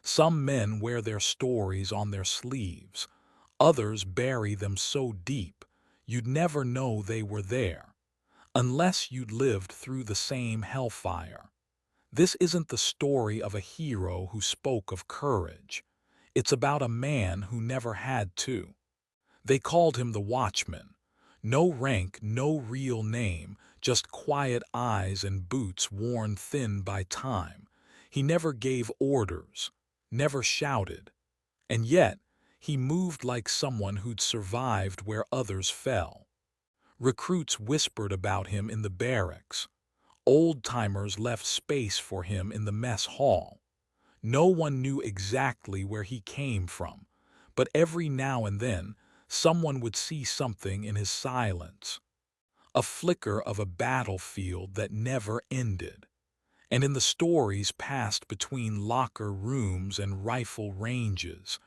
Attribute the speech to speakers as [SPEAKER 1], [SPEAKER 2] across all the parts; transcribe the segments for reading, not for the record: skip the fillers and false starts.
[SPEAKER 1] Some men wear their stories on their sleeves. Others bury them so deep, you'd never know they were there, unless you'd lived through the same hellfire. This isn't the story of a hero who spoke of courage. It's about a man who never had to. They called him the Watchman. No rank, no real name, just quiet eyes and boots worn thin by time. He never gave orders, never shouted. And yet, he moved like someone who'd survived where others fell. Recruits whispered about him in the barracks. Old-timers left space for him in the mess hall. No one knew exactly where he came from, but every now and then, someone would see something in his silence, a flicker of a battlefield that never ended. And in the stories passed between locker rooms and rifle ranges,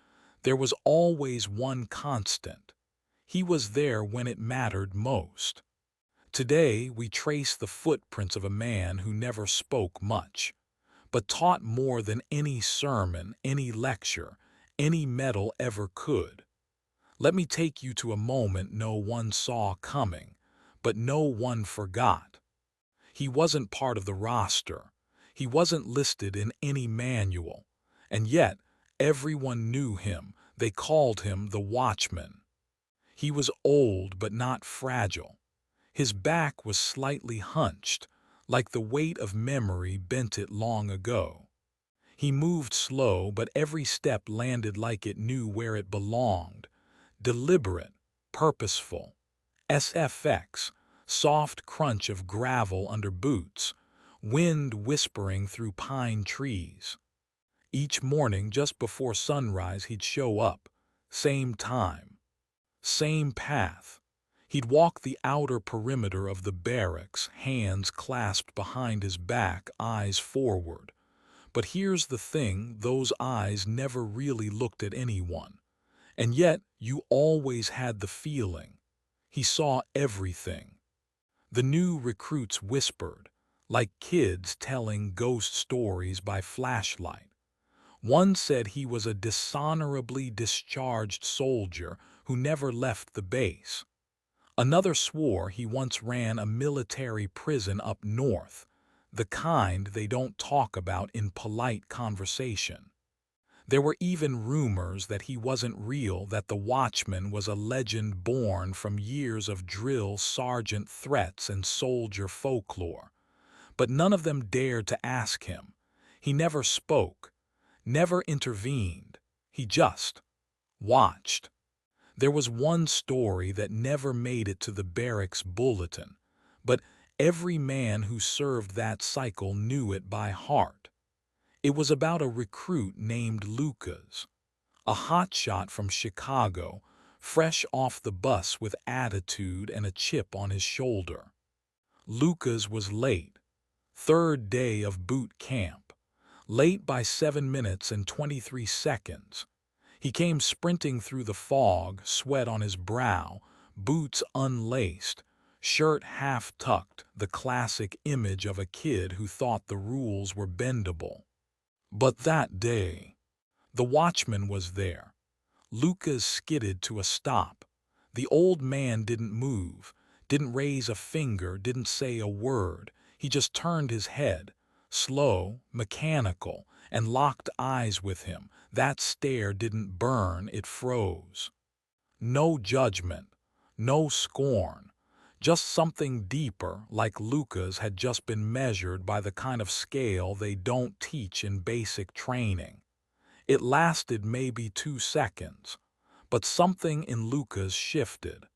[SPEAKER 1] there was always one constant. He was there when it mattered most. Today, we trace the footprints of a man who never spoke much, but taught more than any sermon, any lecture, any medal ever could. Let me take you to a moment no one saw coming, but no one forgot. He wasn't part of the roster. He wasn't listed in any manual. And yet, everyone knew him. They called him the Watchman. He was old but not fragile. His back was slightly hunched, like the weight of memory bent it long ago. He moved slow, but every step landed like it knew where it belonged. Deliberate, purposeful. SFX, soft crunch of gravel under boots, wind whispering through pine trees. Each morning just before sunrise he'd show up, same time, same path. He'd walk the outer perimeter of the barracks, hands clasped behind his back, eyes forward. But here's the thing, those eyes never really looked at anyone. And yet, you always had the feeling. He saw everything. The new recruits whispered, like kids telling ghost stories by flashlight. One said he was a dishonorably discharged soldier who never left the base. Another swore he once ran a military prison up north, the kind they don't talk about in polite conversation. There were even rumors that he wasn't real, that the Watchman was a legend born from years of drill sergeant threats and soldier folklore. But none of them dared to ask him. He never spoke, never intervened. He just watched. There was one story that never made it to the barracks bulletin, but every man who served that cycle knew it by heart. It was about a recruit named Lucas, a hotshot from Chicago, fresh off the bus with attitude and a chip on his shoulder. Lucas was late, third day of boot camp, late by 7 minutes and 23 seconds. He came sprinting through the fog, sweat on his brow, boots unlaced, shirt half-tucked, the classic image of a kid who thought the rules were bendable. But that day, the Watchman was there. Lucas skidded to a stop. The old man didn't move, didn't raise a finger, didn't say a word. He just turned his head, slow, mechanical, and locked eyes with him. That stare didn't burn, it froze. No judgment, no scorn, just something deeper, like Lucas had just been measured by the kind of scale they don't teach in basic training. It lasted maybe 2 seconds, but something in Lucas shifted.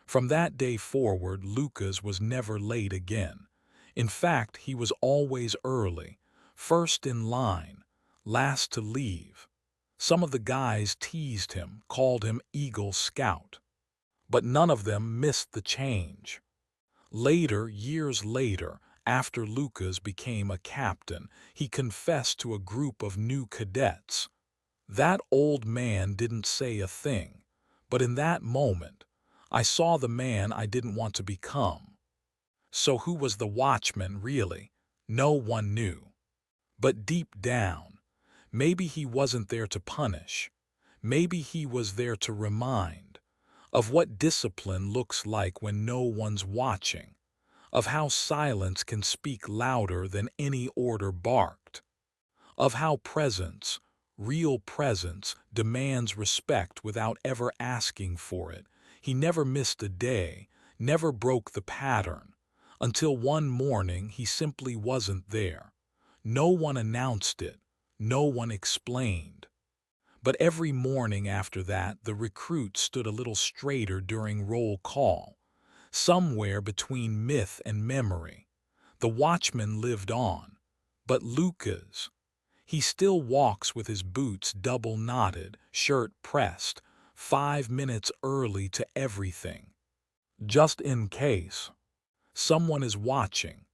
[SPEAKER 1] From that day forward, Lucas was never late again. In fact, he was always early, first in line, last to leave. Some of the guys teased him, called him Eagle Scout. But none of them missed the change. Later, years later, after Lucas became a captain, he confessed to a group of new cadets. That old man didn't say a thing, but in that moment, I saw the man I didn't want to become. So who was the Watchman, really? No one knew. But deep down, Maybe he wasn't there to punish. Maybe he was there to remind of what discipline looks like when no one's watching, of how silence can speak louder than any order barked, of how presence, real presence, demands respect without ever asking for it. He never missed a day, never broke the pattern, until one morning he simply wasn't there. No one announced it, no one explained. But every morning after that, the recruit stood a little straighter during roll call, somewhere between myth and memory. The watchman lived on, but Lucas, he still walks with his boots double knotted, shirt pressed, 5 minutes early to everything, just in case someone is watching.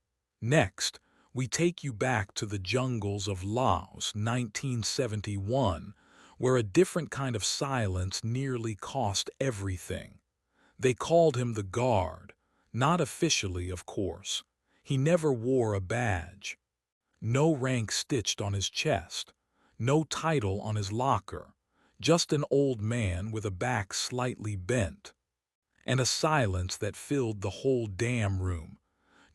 [SPEAKER 1] Next, we take you back to the jungles of Laos, 1971, where a different kind of silence nearly cost everything. They called him the guard, not officially, of course. He never wore a badge. No rank stitched on his chest, no title on his locker, just an old man with a back slightly bent, and a silence that filled the whole damn room.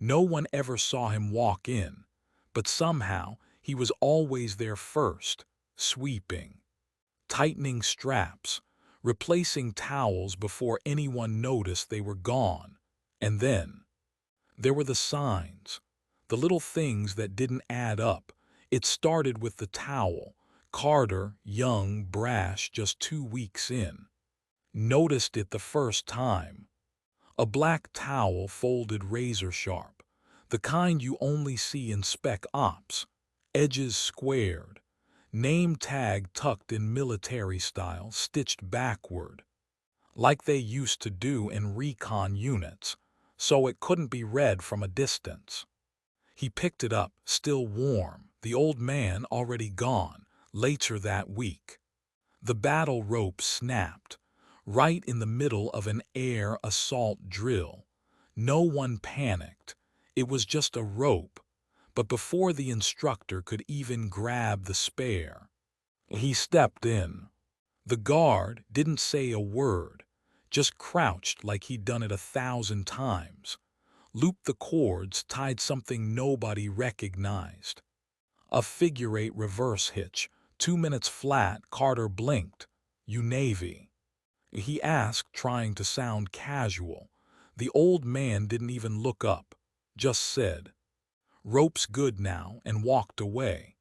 [SPEAKER 1] No one ever saw him walk in, but somehow he was always there first, sweeping, tightening straps, replacing towels before anyone noticed they were gone. And then there were the signs, the little things that didn't add up. It started with the towel. Carter, young, brash, just 2 weeks in, noticed it the first time. A black towel folded razor sharp, the kind you only see in spec ops, edges squared, name tag tucked in military style, stitched backward, like they used to do in recon units, so it couldn't be read from a distance. He picked it up, still warm, the old man already gone, later that week. The battle rope snapped, right in the middle of an air assault drill. No one panicked. It was just a rope, but before the instructor could even grab the spare, he stepped in. The guard didn't say a word, just crouched like he'd done it 1,000 times, looped the cords, tied something nobody recognized. A figure-8 reverse hitch, 2 minutes flat. Carter blinked. "You Navy?" he asked, trying to sound casual. The old man didn't even look up, just said, "Rope's good now," and walked away.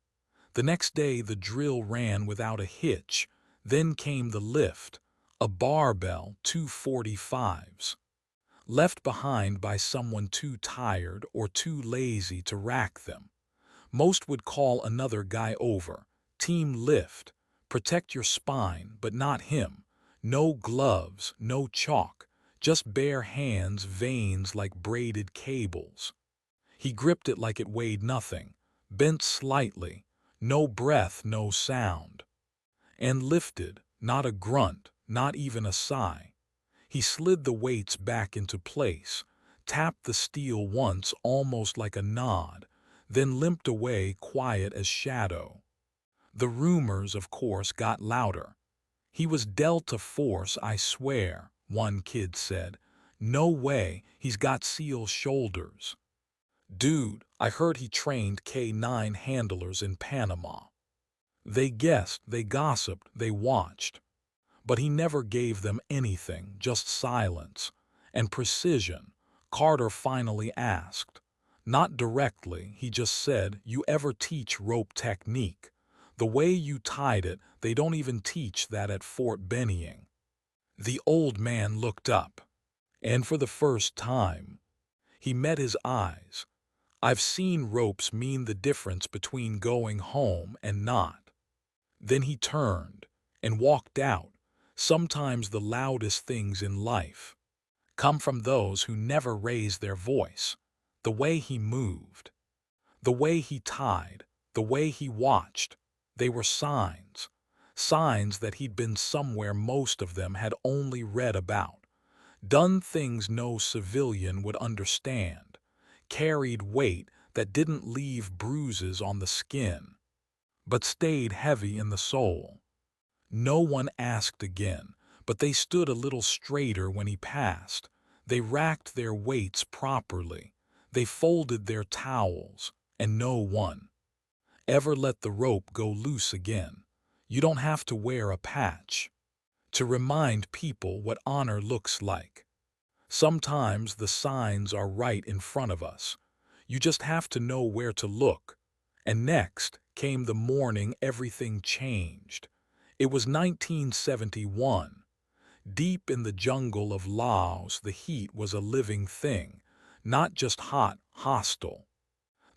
[SPEAKER 1] The next day the drill ran without a hitch. Then came the lift, a barbell, 245s. Left behind by someone too tired or too lazy to rack them. Most would call another guy over. Team lift. Protect your spine, but not him. No gloves, no chalk, just bare hands, veins like braided cables. He gripped it like it weighed nothing, bent slightly, no breath, no sound, and lifted, not a grunt, not even a sigh. He slid the weights back into place, tapped the steel once, almost like a nod, then limped away quiet as shadow. The rumors, of course, got louder. "He was Delta Force, I swear," one kid said. "No way, he's got SEAL shoulders." "Dude, I heard he trained K-9 handlers in Panama." They guessed, they gossiped, they watched. But he never gave them anything, just silence and precision. Carter finally asked. Not directly, he just said, "You ever teach rope technique? The way you tied it, they don't even teach that at Fort Benning." The old man looked up, and for the first time, he met his eyes. "I've seen ropes mean the difference between going home and not." Then he turned and walked out. Sometimes the loudest things in life come from those who never raise their voice. The way he moved, the way he tied, the way he watched, they were signs. Signs that he'd been somewhere most of them had only read about. Done things no civilian would understand. Carried weight that didn't leave bruises on the skin. but stayed heavy in the soul. No one asked again, but they stood a little straighter when he passed. They racked their weights properly. They folded their towels, and no one ever let the rope go loose again. You don't have to wear a patch to remind people what honor looks like. Sometimes the signs are right in front of us. You just have to know where to look. And next came the morning everything changed. It was 1971. Deep in the jungle of Laos, the heat was a living thing, not just hot, hostile.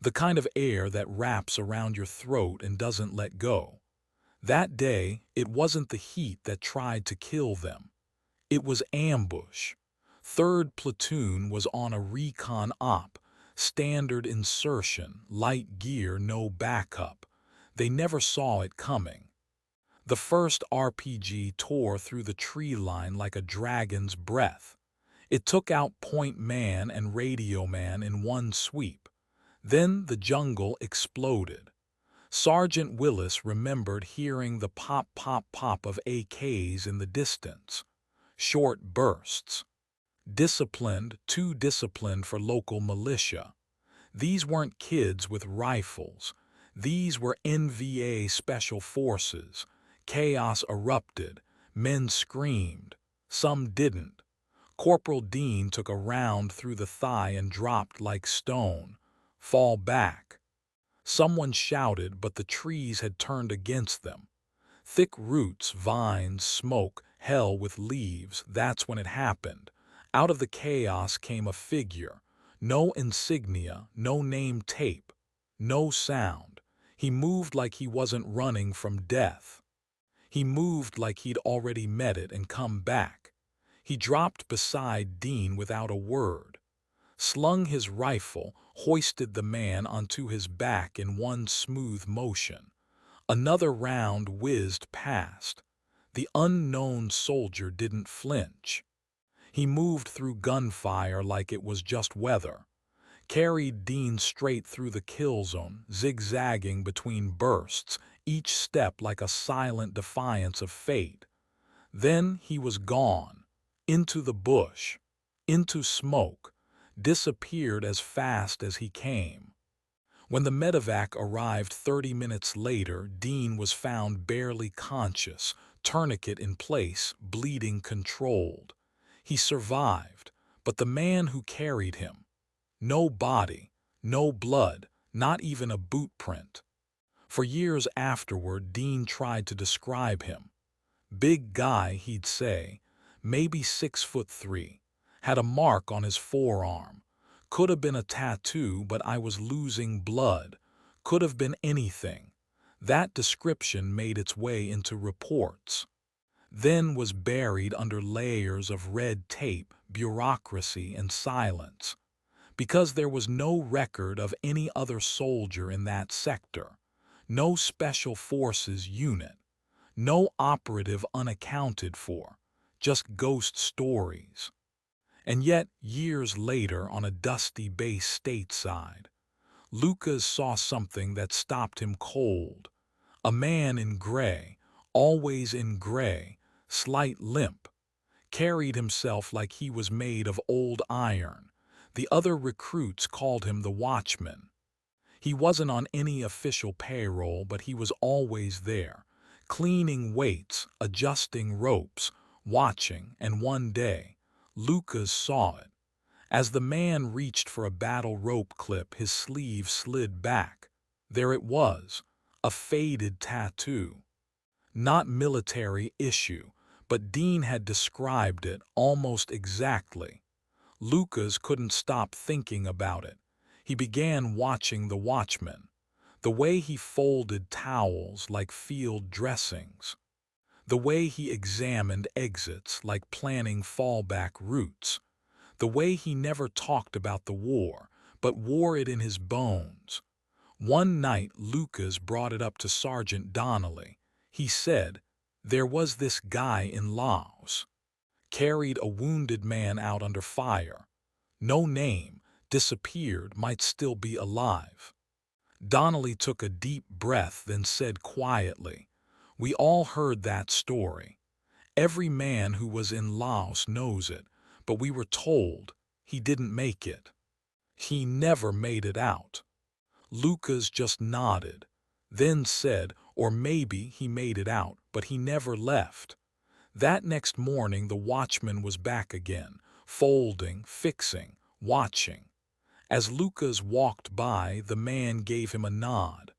[SPEAKER 1] The kind of air that wraps around your throat and doesn't let go. That day, it wasn't the heat that tried to kill them. It was ambush. 3rd Platoon was on a recon op, standard insertion, light gear, no backup. They never saw it coming. The first RPG tore through the tree line like a dragon's breath. It took out point man and radio man in one sweep. Then the jungle exploded. Sergeant Willis remembered hearing the pop, pop, pop of AKs in the distance. Short bursts. Disciplined, too disciplined for local militia. These weren't kids with rifles. These were NVA Special Forces. Chaos erupted. Men screamed. Some didn't. Corporal Dean took a round through the thigh and dropped like stone. Fall back. Someone shouted, but the trees had turned against them. Thick roots, vines, smoke, hell with leaves, that's when it happened. Out of the chaos came a figure. No insignia, no name tape, no sound. He moved like he wasn't running from death. He moved like he'd already met it and come back. He dropped beside Dean without a word, slung his rifle, hoisted the man onto his back in one smooth motion. Another round whizzed past. The unknown soldier didn't flinch. He moved through gunfire like it was just weather, carried Dean straight through the kill zone, zigzagging between bursts, each step like a silent defiance of fate. Then he was gone, into the bush, into smoke, disappeared as fast as he came. When the medevac arrived 30 minutes later, Dean was found barely conscious, tourniquet in place, bleeding controlled. He survived, but the man who carried him, no body, no blood, not even a boot print. For years afterward, Dean tried to describe him. Big guy, he'd say, maybe 6'3", had a mark on his forearm. Could have been a tattoo, but I was losing blood. Could have been anything. That description made its way into reports. Then was buried under layers of red tape, bureaucracy, and silence. Because there was no record of any other soldier in that sector. No special forces unit. No operative unaccounted for. Just ghost stories. And yet, years later, on a dusty base stateside, Lucas saw something that stopped him cold. A man in gray, always in gray, slight limp, carried himself like he was made of old iron. The other recruits called him the Watchman. He wasn't on any official payroll, but he was always there, cleaning weights, adjusting ropes, watching, and one day, Lucas saw it. As the man reached for a battle rope clip, his sleeve slid back. There it was, a faded tattoo. Not military issue, but Dean had described it almost exactly. Lucas couldn't stop thinking about it. He began watching the Watchman, the way he folded towels like field dressings, the way he examined exits like planning fallback routes, the way he never talked about the war, but wore it in his bones. One night Lucas brought it up to Sergeant Donnelly. He said, "There was this guy in Laos. Carried a wounded man out under fire. No name, disappeared, might still be alive." Donnelly took a deep breath, then said quietly, "We all heard that story. Every man who was in Laos knows it, but we were told he didn't make it. He never made it out." Lucas just nodded, then said, "Or maybe he made it out, but he never left." That next morning the watchman was back again, folding, fixing, watching. As Lucas walked by, the man gave him a nod.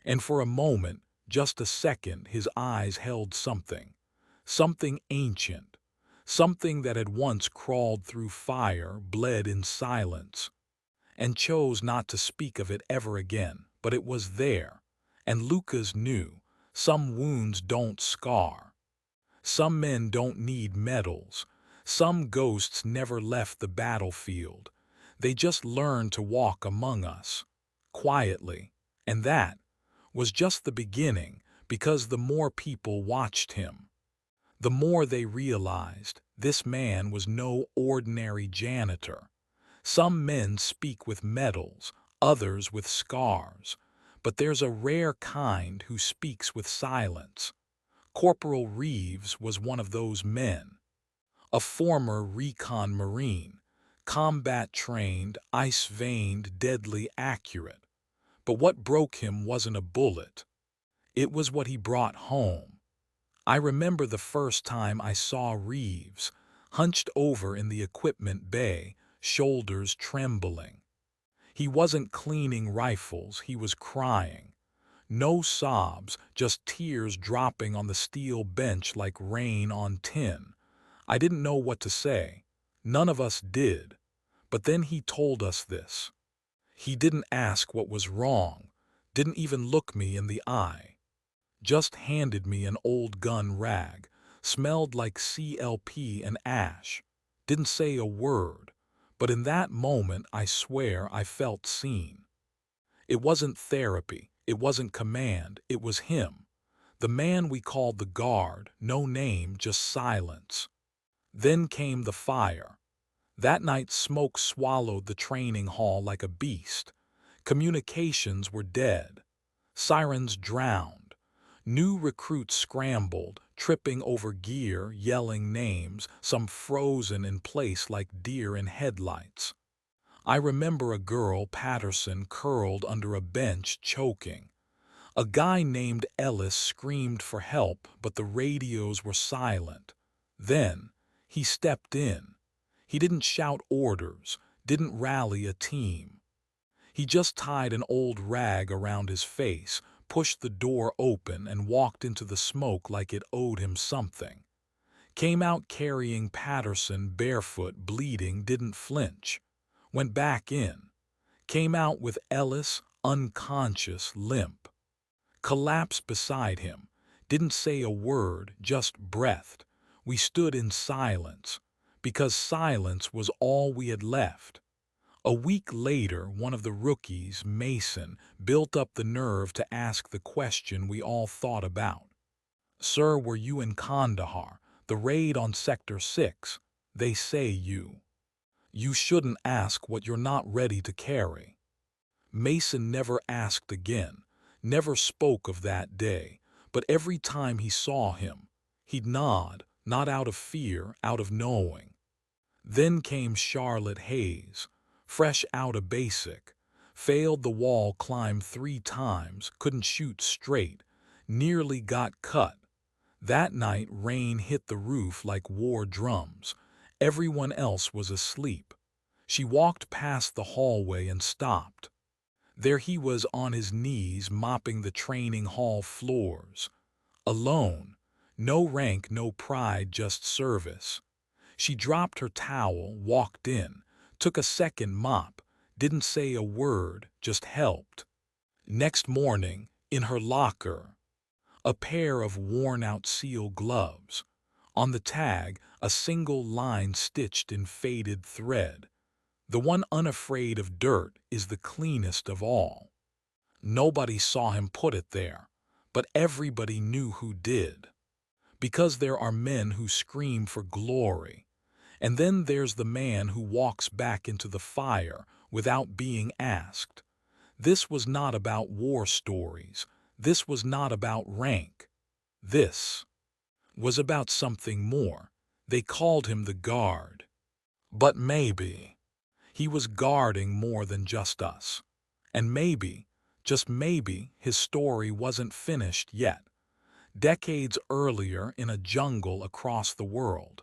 [SPEAKER 1] And for a moment, just a second, his eyes held something. Something ancient. Something that had once crawled through fire, bled in silence, and chose not to speak of it ever again. But it was there. And Lucas knew, some wounds don't scar. Some men don't need medals. Some ghosts never left the battlefield. They just learned to walk among us, quietly. And that was just the beginning, because the more people watched him, the more they realized this man was no ordinary janitor. Some men speak with medals, others with scars, but there's a rare kind who speaks with silence. Corporal Reeves was one of those men, a former recon Marine, combat-trained, ice-veined, deadly accurate. But what broke him wasn't a bullet. It was what he brought home. I remember the first time I saw Reeves, hunched over in the equipment bay, shoulders trembling. He wasn't cleaning rifles, he was crying. No sobs, just tears dropping on the steel bench like rain on tin. I didn't know what to say. None of us did. But then he told us this. He didn't ask what was wrong, didn't even look me in the eye. Just handed me an old gun rag, smelled like CLP and ash. Didn't say a word. But in that moment, I swear I felt seen. It wasn't therapy, it wasn't command, it was him. The man we called the guard, no name, just silence. Then came the fire. That night smoke swallowed the training hall like a beast. Communications were dead. Sirens drowned. New recruits scrambled, tripping over gear, yelling names, some frozen in place like deer in headlights. I remember a girl, Patterson, curled under a bench, choking. A guy named Ellis screamed for help, but the radios were silent. Then he stepped in. He didn't shout orders, didn't rally a team. He just tied an old rag around his face, pushed the door open, and walked into the smoke like it owed him something. Came out carrying Patterson, barefoot, bleeding, didn't flinch. Went back in. Came out with Ellis, unconscious, limp. Collapsed beside him. Didn't say a word, just breathed. We stood in silence, because silence was all we had left. A week later, one of the rookies, Mason, built up the nerve to ask the question we all thought about. "Sir, were you in Kandahar, the raid on Sector 6? They say you. You shouldn't ask what you're not ready to carry." Mason never asked again, never spoke of that day, but every time he saw him, he'd nod, not out of fear, out of knowing. Then came Charlotte Hayes, fresh out of basic, failed the wall climb 3 times, couldn't shoot straight, nearly got cut. That night rain hit the roof like war drums. Everyone else was asleep. She walked past the hallway and stopped. There he was on his knees mopping the training hall floors. Alone. No rank, no pride, just service. She dropped her towel, walked in, took a second mop, didn't say a word, just helped. Next morning, in her locker, a pair of worn-out seal gloves. On the tag, a single line stitched in faded thread. "The one unafraid of dirt is the cleanest of all." Nobody saw him put it there, but everybody knew who did. Because there are men who scream for glory, and then there's the man who walks back into the fire without being asked. This was not about war stories. This was not about rank. This was about something more. They called him the guard. But maybe he was guarding more than just us. And maybe, just maybe, his story wasn't finished yet. Decades earlier, in a jungle across the world,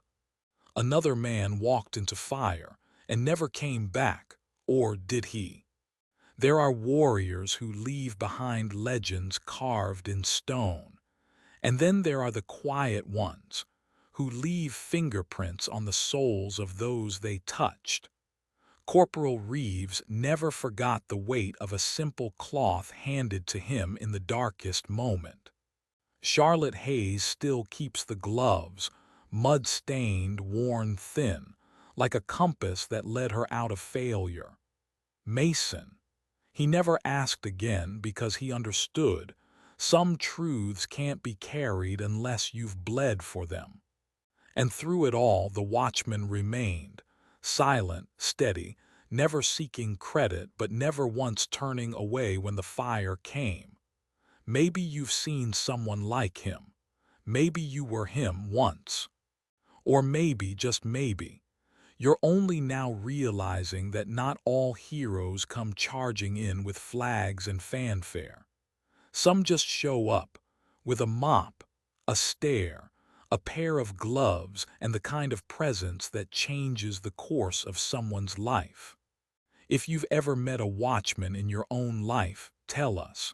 [SPEAKER 1] another man walked into fire and never came back, or did he? There are warriors who leave behind legends carved in stone. And then there are the quiet ones, who leave fingerprints on the souls of those they touched. Corporal Reeves never forgot the weight of a simple cloth handed to him in the darkest moment. Charlotte Hayes still keeps the gloves, mud-stained, worn thin, like a compass that led her out of failure. Mason. He never asked again because he understood some truths can't be carried unless you've bled for them. And through it all, the watchman remained, silent, steady, never seeking credit but never once turning away when the fire came. Maybe you've seen someone like him. Maybe you were him once. Or maybe, just maybe, you're only now realizing that not all heroes come charging in with flags and fanfare. Some just show up with a mop, a stare, a pair of gloves, and the kind of presence that changes the course of someone's life. If you've ever met a watchman in your own life, tell us.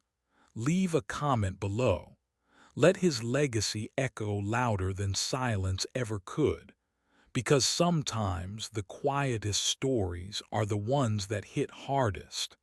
[SPEAKER 1] Leave a comment below. Let his legacy echo louder than silence ever could. Because sometimes the quietest stories are the ones that hit hardest.